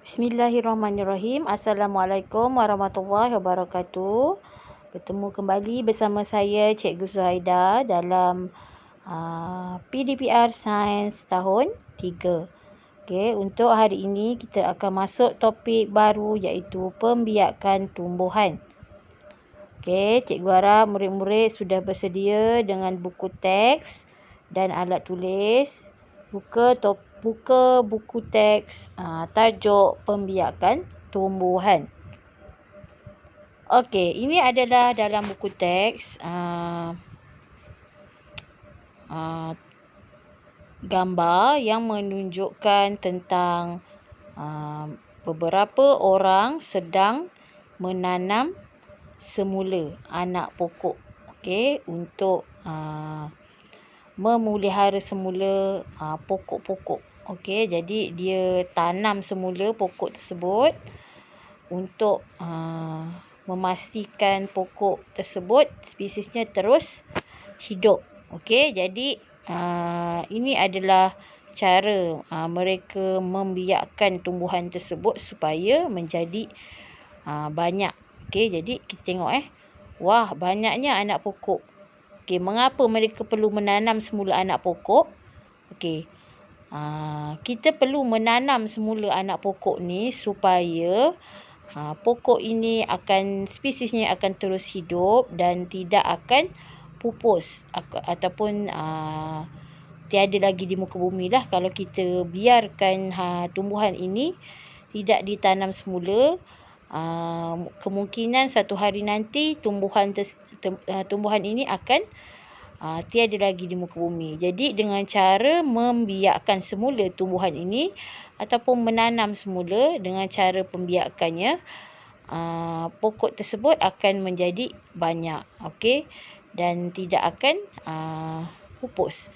Bismillahirrahmanirrahim. Assalamualaikum warahmatullahi wabarakatuh. Bertemu kembali bersama saya Cikgu Zuhaida dalam PDPR Sains tahun 3. Okey, untuk hari ini kita akan masuk topik baru iaitu pembiakan tumbuhan. Okey, cikgu harap murid-murid sudah bersedia dengan buku teks dan alat tulis. Buka buku teks tajuk pembiakan tumbuhan. Okey, ini adalah dalam buku teks gambar yang menunjukkan tentang beberapa orang sedang menanam semula anak pokok. Okey, untuk memelihara semula pokok-pokok. Okey, jadi dia tanam semula pokok tersebut untuk memastikan pokok tersebut spesiesnya terus hidup. Okey, jadi ini adalah cara mereka membiakkan tumbuhan tersebut supaya menjadi banyak. Okey, jadi kita tengok wah, banyaknya anak pokok. Okey, mengapa mereka perlu menanam semula anak pokok? Okey, kita perlu menanam semula anak pokok ni supaya pokok ini spesiesnya akan terus hidup dan tidak akan pupus ataupun tiada lagi di muka bumi lah kalau kita biarkan tumbuhan ini tidak ditanam semula. Kemungkinan satu hari nanti tumbuhan ini akan tiada lagi di muka bumi. Jadi dengan cara membiakkan semula tumbuhan ini ataupun menanam semula dengan cara pembiakannya, pokok tersebut akan menjadi banyak, okey, dan tidak akan pupus.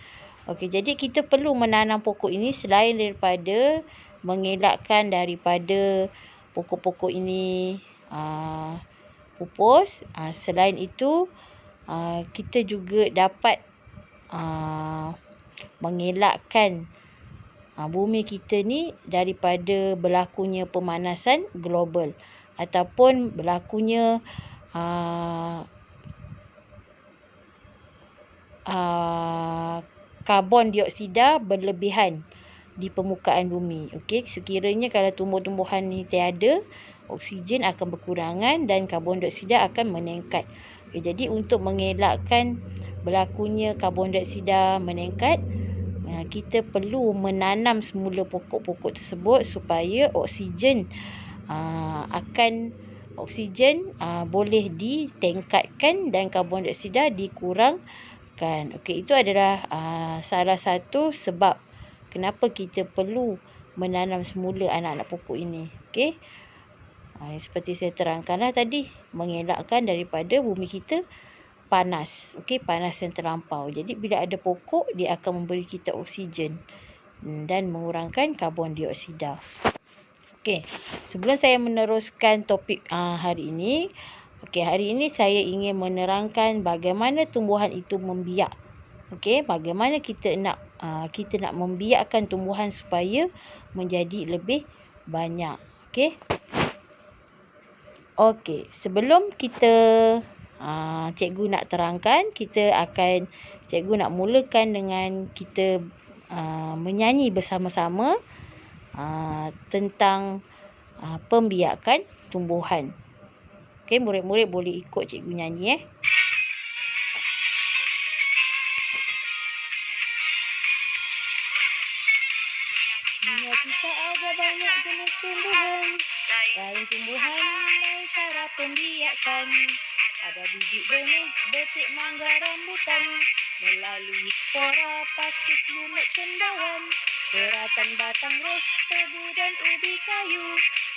Okey, jadi kita perlu menanam pokok ini selain daripada mengelakkan daripada pokok-pokok ini pupus. Selain itu, kita juga dapat mengelakkan bumi kita ni daripada berlakunya pemanasan global ataupun berlakunya karbon dioksida berlebihan di permukaan bumi. Okey, sekiranya kalau tumbuh-tumbuhan ni tiada, oksigen akan berkurangan dan karbon dioksida akan meningkat. Okey, jadi untuk mengelakkan berlakunya karbon dioksida meningkat, kita perlu menanam semula pokok-pokok tersebut supaya oksigen boleh ditingkatkan dan karbon dioksida dikurangkan. Okey, itu adalah salah satu sebab kenapa kita perlu menanam semula anak-anak pokok ini. Okey. Seperti saya terangkanlah tadi, mengelakkan daripada bumi kita panas. Okey, panas yang terlampau. Jadi bila ada pokok, dia akan memberi kita oksigen dan mengurangkan karbon dioksida. Okey, sebelum saya meneruskan topik hari ini, hari ini saya ingin menerangkan bagaimana tumbuhan itu membiak. Okey, bagaimana kita nak membiakkan tumbuhan supaya menjadi lebih banyak. Okey, sebelum kita cikgu nak terangkan, cikgu nak mulakan dengan kita menyanyi bersama-sama tentang pembiakan tumbuhan. Okey, murid-murid boleh ikut cikgu nyanyi Dunia kita ada banyak jenis tumbuhan, lain tumbuhan, lain cara pembiakan. Ada biji benih, betik mangga rambutan, melalui spora pakis lumek cendawan, seratan batang ros, tebu dan ubi kayu,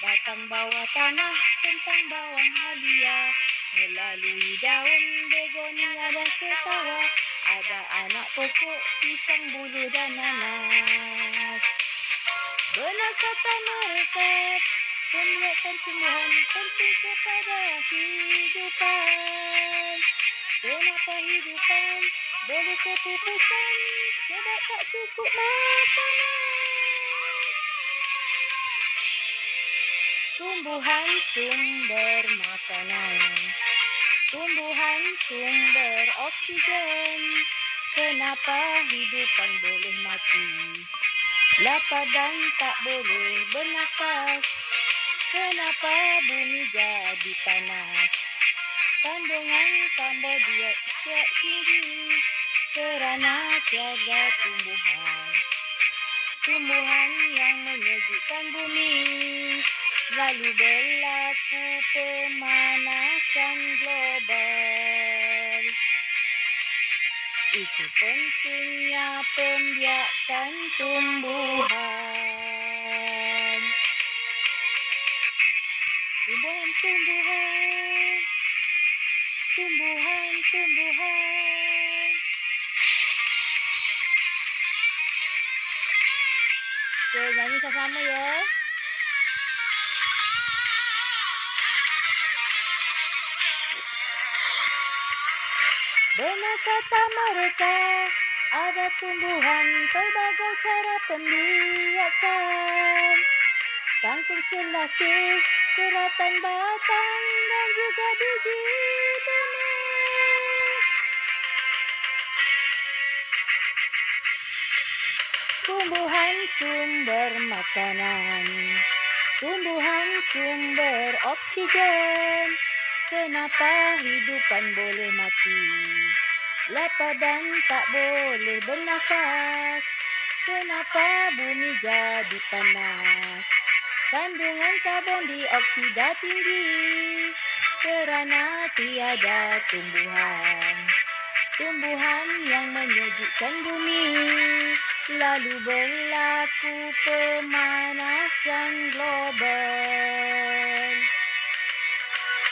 batang bawah tanah, kentang bawang halia, melalui daun begonia dan setawa, ada anak pokok pisang bulu dan nanas. Benar kata mereka, pembiakan tumbuhan penting kepada hidupan. Kenapa hidupan boleh kepupusan sebab tak cukup makanan. Tumbuhan sumber makanan. Tumbuhan sumber oksigen. Kenapa hidupan boleh mati? Lapar dan tak boleh bernafas. Kenapa bumi jadi panas? Kandungan karbon dioksida tinggi kerana tiada tumbuhan. Tumbuhan yang menyejukkan bumi. Lalu berlaku pemanasan global. Itu pentingnya pembiakan tumbuhan. Tumbuhan. Okay, nyanyi sama-sama ya. Benar kata mereka, ada tumbuhan pelbagai cara pembiakan. Kangkung selasih, keratan batang dan juga biji benih. Tumbuhan sumber makanan. Tumbuhan sumber oksigen. Kenapa hidupan boleh mati? Lapar dan tak boleh bernafas. Kenapa bumi jadi panas? Kandungan karbon dioksida tinggi kerana tiada tumbuhan. Tumbuhan yang menyejukkan bumi. Lalu berlaku pemanasan global.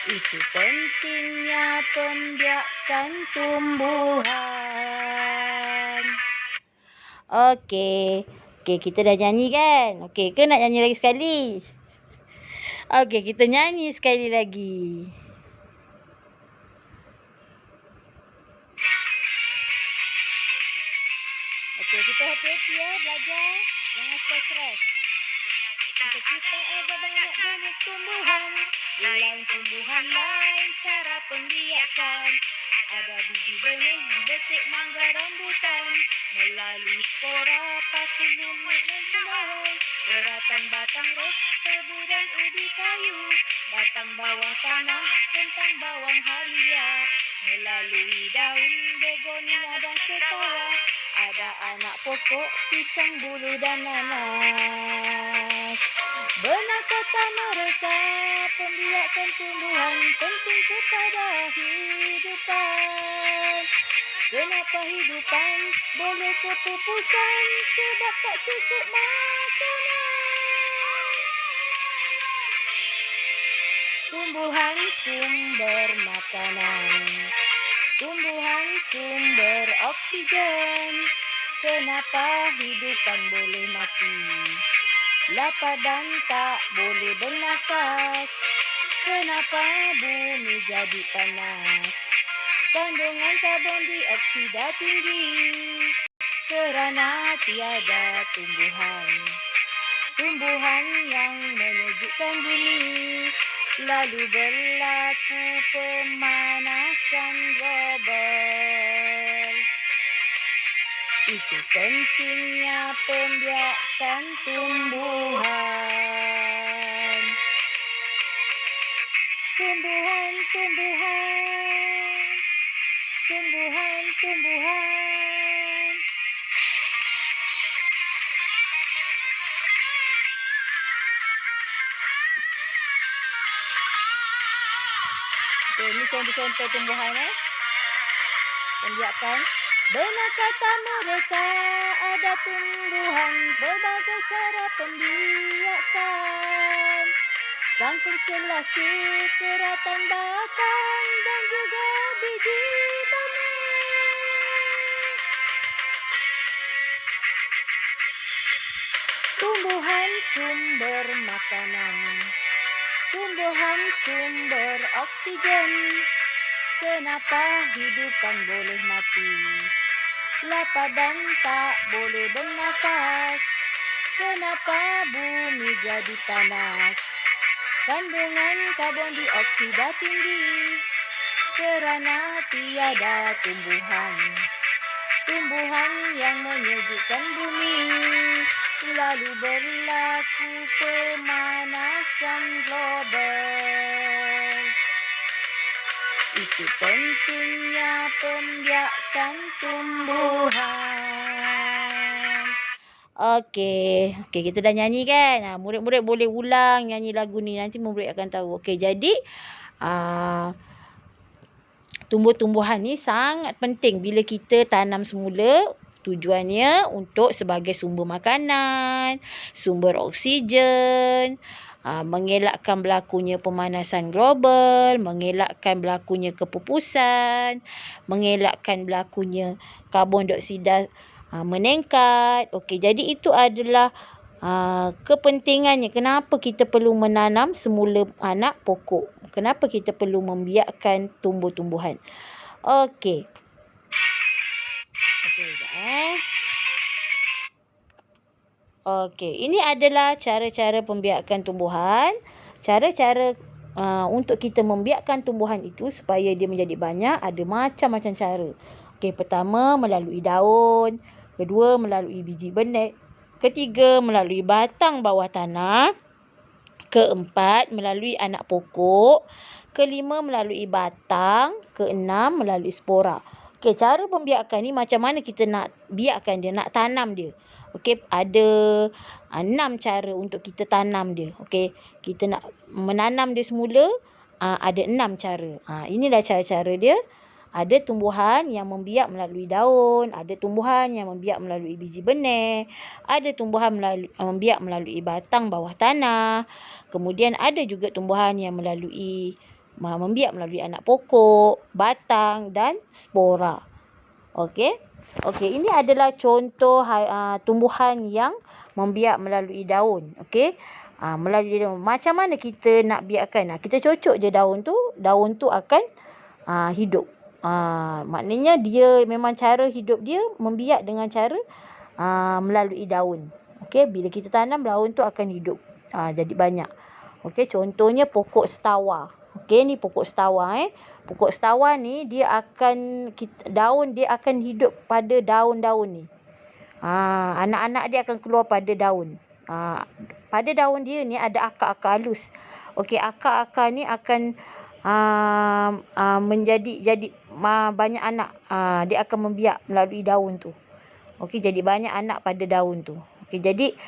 Itu pentingnya pembiakan tumbuhan. Okey, kita dah nyanyi kan? Okey ke nak nyanyi lagi sekali? Okey, kita nyanyi sekali lagi. Okey, kita hati-hati ya belajar. Jangan stres. Kita ada banyak jenis tumbuhan. Lain tumbuhan, lain cara pembiakan. Ada biji benih, betik, mangga, rambutan. Melalui spora, paku, lumut dan cendawan. Keratan batang ros, tebu dan ubi kayu. Batang bawah tanah, kentang, bawang halia. Melalui daun, begonia dan setawa. Ada anak pokok, pisang, bulu dan nanas. Benar kata mereka, pembiakan tumbuhan penting kepada hidupan. Kenapa hidupan boleh kepupusan? Sebab tak cukup makanan. Tumbuhan sumber makanan. Tumbuhan sumber oksigen. Kenapa hidupan boleh mati? Lapar dan tak boleh bernafas. Kenapa bumi jadi panas? Kandungan karbon dioksida tinggi kerana tiada tumbuhan. Tumbuhan yang menyejukkan bumi. Lalu berlaku pemanasan global. Itu pentingnya pembiakan tumbuhan. Tumbuhan. Okay, ini contoh-contoh tumbuhan pembiakan. Benar kata mereka, ada tumbuhan berbagai cara pembiakan. Kangkung selasih, keratan batang dan juga biji benih. Tumbuhan sumber makanan. Tumbuhan sumber oksigen. Kenapa hidupan boleh mati? Lapar dan tak boleh bernafas. Kenapa bumi jadi panas? Kandungan karbon dioksida tinggi kerana tiada tumbuhan. Tumbuhan yang menyejukkan bumi, lalu berlaku pemanasan global. Itu pentingnya pembiakan tumbuhan. Okey, kita dah nyanyi kan? Murid-murid boleh ulang nyanyi lagu ni, nanti murid akan tahu. Okey, jadi tumbuh-tumbuhan ni sangat penting bila kita tanam semula. Tujuannya untuk sebagai sumber makanan, sumber oksigen, mengelakkan berlakunya pemanasan global, mengelakkan berlakunya kepupusan, mengelakkan berlakunya karbon dioksida meningkat. Okey, jadi itu adalah kepentingannya. Kenapa kita perlu menanam semula anak pokok? Kenapa kita perlu membiakkan tumbuh-tumbuhan? Okey. Okey, ini adalah cara-cara pembiakan tumbuhan. Cara-cara untuk kita membiakkan tumbuhan itu supaya dia menjadi banyak, ada macam-macam cara. Okey, pertama melalui daun, kedua melalui biji benih, ketiga melalui batang bawah tanah, keempat melalui anak pokok, kelima melalui batang, keenam melalui spora. Okey, cara pembiakan ni macam mana kita nak biakkan dia, nak tanam dia. Okey, ada 6 cara untuk kita tanam dia. Okey, kita nak menanam dia semula, ada 6 cara. Inilah cara-cara dia. Ada tumbuhan yang membiak melalui daun, ada tumbuhan yang membiak melalui biji benih, ada tumbuhan membiak melalui batang bawah tanah. Kemudian ada juga tumbuhan yang membiak melalui anak pokok, batang dan spora. Okey, ini adalah contoh tumbuhan yang membiak melalui daun. Okey, melalui daun. Macam mana kita nak biakkan? Kita cocok je daun tu akan hidup. Maknanya dia memang cara hidup dia membiak dengan cara melalui daun. Okey, bila kita tanam daun tu akan hidup. Jadi banyak. Okey, contohnya pokok setawa. Okey, ni pokok setawa Pokok setawa ni daun dia akan hidup pada daun-daun ni. Anak-anak dia akan keluar pada daun. Pada daun dia ni ada akar-akar halus. Okey, akar-akar ni akan jadi banyak anak. Dia akan membiak melalui daun tu. Okey, jadi banyak anak pada daun tu. Okey, jadi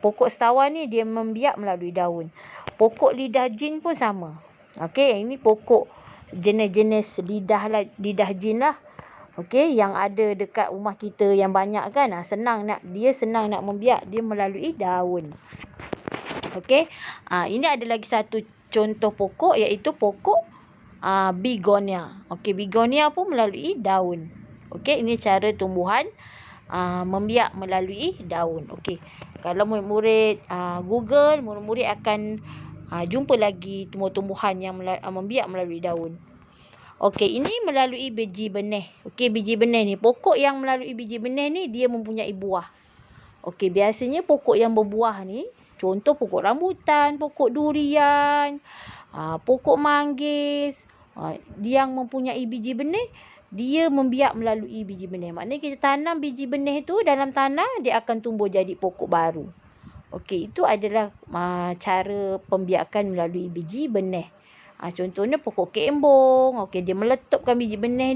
pokok setawa ni dia membiak melalui daun. Pokok lidah jin pun sama. Okey, ini pokok jenis-jenis lidah jin lah. Okey, yang ada dekat rumah kita yang banyak kan. Senang nak membiak dia melalui daun. Okey, ini ada lagi satu contoh pokok iaitu pokok begonia. Okey, begonia pun melalui daun. Okey, ini cara tumbuhan membiak melalui daun. Okey, kalau murid-murid Google, murid-murid akan jumpa lagi tumbuh-tumbuhan yang membiak melalui daun. Okey, ini melalui biji benih. Okey, biji benih ni, pokok yang melalui biji benih ni dia mempunyai buah. Okey, biasanya pokok yang berbuah ni, contoh pokok rambutan, pokok durian, pokok manggis, yang mempunyai biji benih, dia membiak melalui biji benih. Maknanya kita tanam biji benih tu dalam tanah, dia akan tumbuh jadi pokok baru. Okey, itu adalah cara pembiakan melalui biji benih. Contohnya pokok kembung. Okey, dia meletupkan biji benih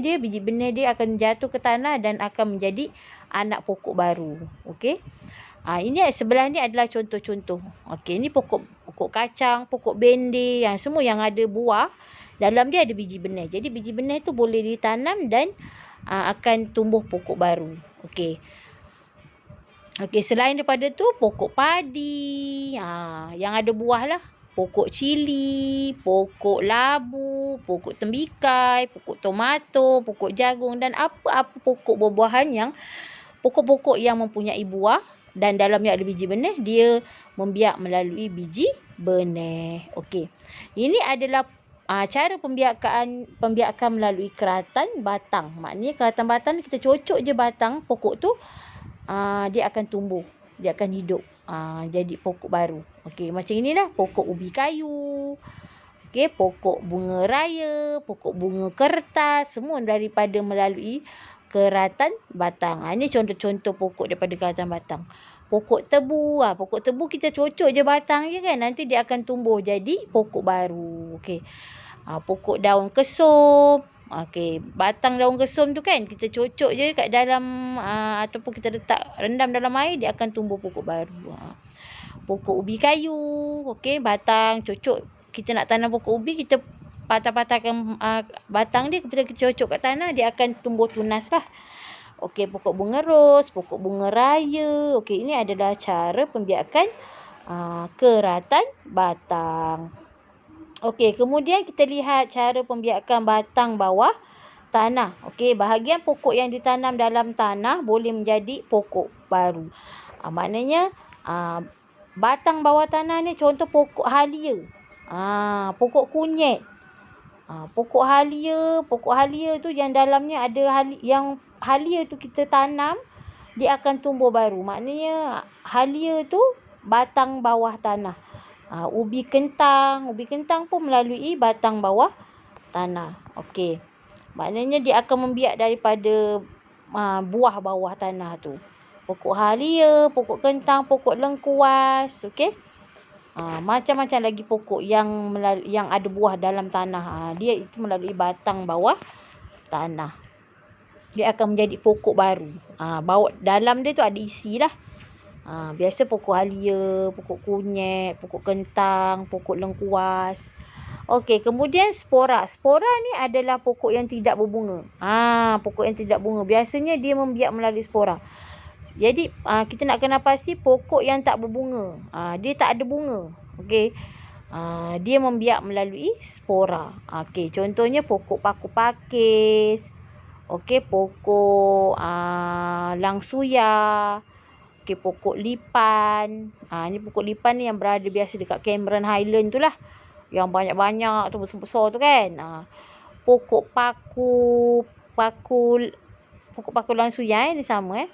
dia akan jatuh ke tanah dan akan menjadi anak pokok baru. Okey. Ini sebelah ni adalah contoh-contoh. Okey, ini pokok kacang, pokok bendir, semua yang ada buah, dalam dia ada biji benih. Jadi biji benih tu boleh ditanam dan akan tumbuh pokok baru. Okey. Okey, selain daripada tu pokok padi, yang ada buah lah. Pokok cili, pokok labu, pokok tembikai, pokok tomato, pokok jagung dan apa-apa pokok buah-buahan pokok-pokok yang mempunyai buah dan dalamnya ada biji benih, dia membiak melalui biji benih. Okey. Ini adalah cara pembiakan melalui keratan batang. Maknanya keratan batang kita cocok je batang pokok tu, dia akan tumbuh, dia akan hidup. jadi pokok baru. Okey, macam inilah pokok ubi kayu. Okey, pokok bunga raya, pokok bunga kertas, semua daripada melalui keratan batang. Ini contoh-contoh pokok daripada keratan batang. Pokok tebu, pokok tebu kita cocok je batang je kan, nanti dia akan tumbuh jadi pokok baru. Okey. Pokok daun kesum. Okey, batang daun kesum tu kan kita cocok je kat dalam ataupun kita letak rendam dalam air, dia akan tumbuh pokok baru. Pokok ubi kayu. Okey, batang cocok. Kita nak tanam pokok ubi, kita patah-patahkan batang dia, kita cocok kat tanah, dia akan tumbuh tunas lah. Okey, pokok bunga ros, pokok bunga raya. Okey, ini adalah cara pembiakan keratan batang. Okey, kemudian kita lihat cara pembiakan batang bawah tanah. Okey, bahagian pokok yang ditanam dalam tanah boleh menjadi pokok baru. Maknanya batang bawah tanah ni contoh pokok halia. Pokok kunyit. Pokok halia tu yang dalamnya ada yang halia tu kita tanam, dia akan tumbuh baru. Maknanya halia tu batang bawah tanah. Ubi kentang pun melalui batang bawah tanah. Okey. Maknanya dia akan membiak daripada buah bawah tanah tu. Pokok halia, pokok kentang, pokok lengkuas. Okey. Macam-macam lagi pokok yang ada buah dalam tanah. Dia itu melalui batang bawah tanah. Dia akan menjadi pokok baru. Dalam dia tu ada isi lah. Biasa pokok halia, pokok kunyit, pokok kentang, pokok lengkuas. Okey, kemudian spora. Spora ni adalah pokok yang tidak berbunga. Pokok yang tidak bunga. Biasanya dia membiak melalui spora. Jadi kita nak kena pasti pokok yang tak berbunga. Dia tak ada bunga. Okey. Dia membiak melalui spora. Okey, contohnya pokok paku pakis. Okey, pokok langsuya. Okey, pokok lipan. Ni pokok lipan ni yang berada biasa dekat Cameron Highland tu lah. Yang banyak-banyak tu, besar-besar tu kan. Pokok paku langsuya ni sama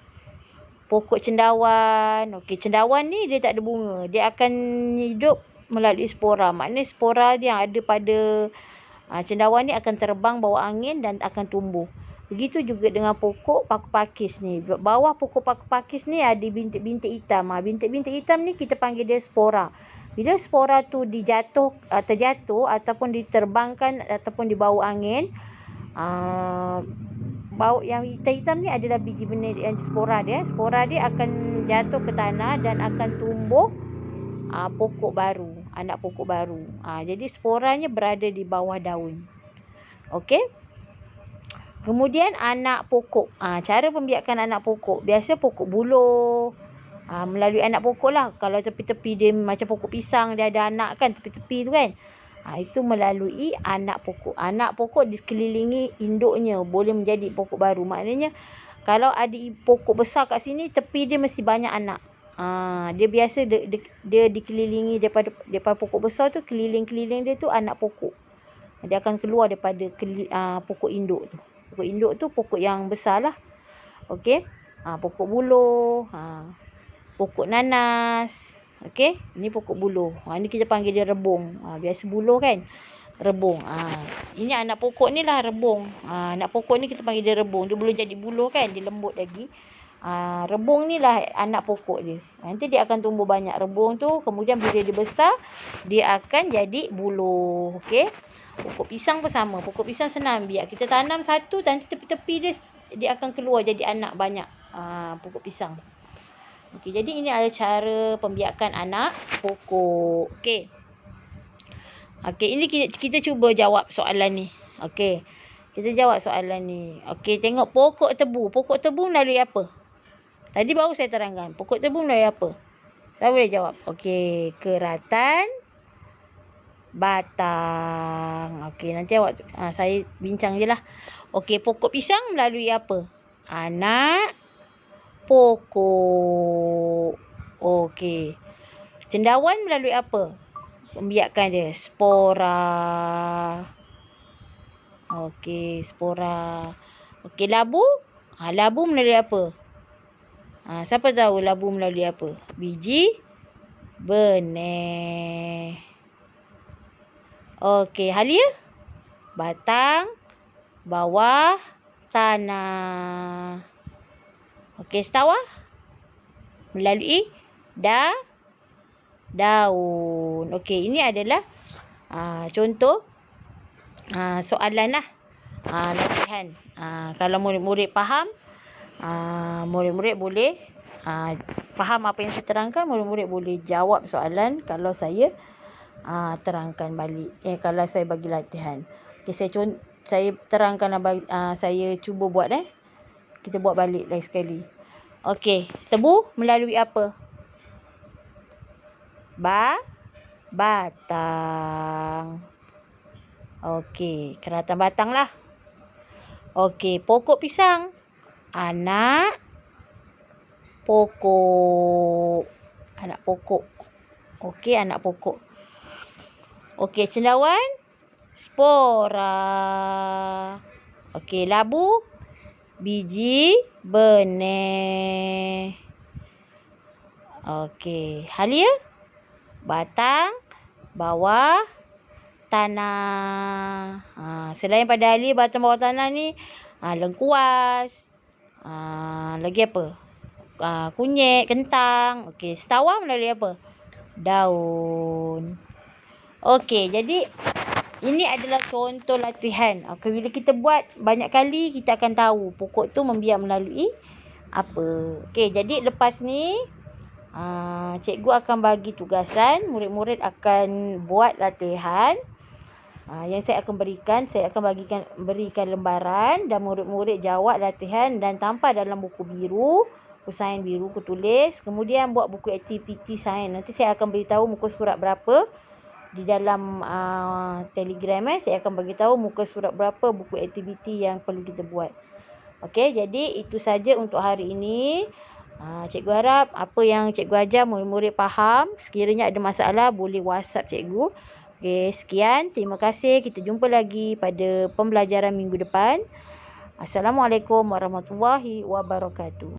Pokok cendawan. Okey, cendawan ni dia tak ada bunga. Dia akan hidup melalui spora. Maknanya spora dia yang ada pada cendawan ni akan terbang bawa angin dan akan tumbuh. Begitu juga dengan pokok paku pakis ni. Bawah pokok paku pakis ni ada bintik-bintik hitam. Bintik-bintik hitam ni kita panggil dia spora. Bila spora tu terjatuh ataupun diterbangkan ataupun dibawa angin, yang hitam-hitam ni adalah biji benih yang spora dia. Spora dia akan jatuh ke tanah dan akan tumbuh pokok baru, anak pokok baru. Jadi sporanya berada di bawah daun. Okey. Kemudian anak pokok. Cara pembiakan anak pokok. Biasa pokok buluh. Melalui anak pokok lah. Kalau tepi-tepi dia macam pokok pisang, dia ada anak kan tepi-tepi tu kan. Itu melalui anak pokok. Anak pokok dikelilingi induknya, boleh menjadi pokok baru. Maknanya kalau ada pokok besar kat sini, tepi dia mesti banyak anak. Dia biasa dia dikelilingi daripada pokok besar tu, keliling-keliling dia tu anak pokok. Dia akan keluar daripada pokok induk tu. Pokok induk tu pokok yang besar lah. Okey. Pokok buluh, pokok nanas. Okey, ini pokok buluh. Ini kita panggil dia rebung. Biasa buluh kan? Rebung. Ini anak pokok ni lah rebung. Anak pokok ni kita panggil dia rebung. Dia boleh jadi buluh kan? Dia lembut lagi. Rebung ni lah anak pokok dia. Nanti dia akan tumbuh banyak rebung tu. Kemudian bila dia besar, dia akan jadi buluh. Okey. Pokok pisang pun sama. Pokok pisang senang biak. Kita tanam satu, nanti tepi-tepi dia akan keluar jadi anak banyak. Pokok pisang. Okey, jadi ini adalah cara pembiakan anak pokok. Okey. Okey, ini kita cuba jawab soalan ni. Okey. Kita jawab soalan ni. Okey, tengok pokok tebu. Pokok tebu melalui apa? Tadi baru saya terangkan. Pokok tebu melalui apa? Saya boleh jawab. Okey, keratan batang. Okey, nanti awak saya bincang je lah. Okey, pokok pisang melalui apa? Anak pokok. Okey. Cendawan melalui apa? Pembiakan dia. Spora. Okey, spora. Okey, labu. Labu melalui apa? Siapa tahu labu melalui apa? Biji benih. Okey, halia? Batang, bawah, tanah. Okey, setawa? Melalui daun. Okey, ini adalah contoh soalan lah. Latihan. Kalau murid-murid faham, murid-murid boleh faham apa yang saya terangkan, murid-murid boleh jawab soalan kalau saya terangkan balik. Kalau saya bagi latihan. Okay, saya terangkan, saya cuba buat. Kita buat balik lagi sekali. Okey, tebu melalui apa? Batang. Okey, keratan batang lah. Okey, pokok pisang. Anak pokok. Anak pokok. Okey, anak pokok. Okey, cendawan. Spora. Okey, labu. Biji benih. Okey, halia. Batang. Bawah. Tanah. Selain pada halia, batang, bawah, tanah ni, lengkuas. Lagi apa? Kunyit, kentang. Okey, setawa melalui apa? Daun. Okey, jadi ini adalah contoh latihan. Bila kita buat banyak kali, kita akan tahu pokok tu membiak melalui apa. Okey, jadi lepas ni cikgu akan bagi tugasan, murid-murid akan buat latihan. Yang saya akan berikan, berikan lembaran dan murid-murid jawab latihan dan tampal dalam buku biru, buku sains biru, buku tulis. Kemudian buat buku aktiviti sains. Nanti saya akan beritahu muka surat berapa di dalam Telegram. Saya akan bagi tahu muka surat berapa buku aktiviti yang perlu kita buat. Okey, jadi itu saja untuk hari ini. Cikgu harap apa yang cikgu ajar murid-murid faham. Sekiranya ada masalah boleh WhatsApp cikgu. Okey, sekian. Terima kasih. Kita jumpa lagi pada pembelajaran minggu depan. Assalamualaikum warahmatullahi wabarakatuh.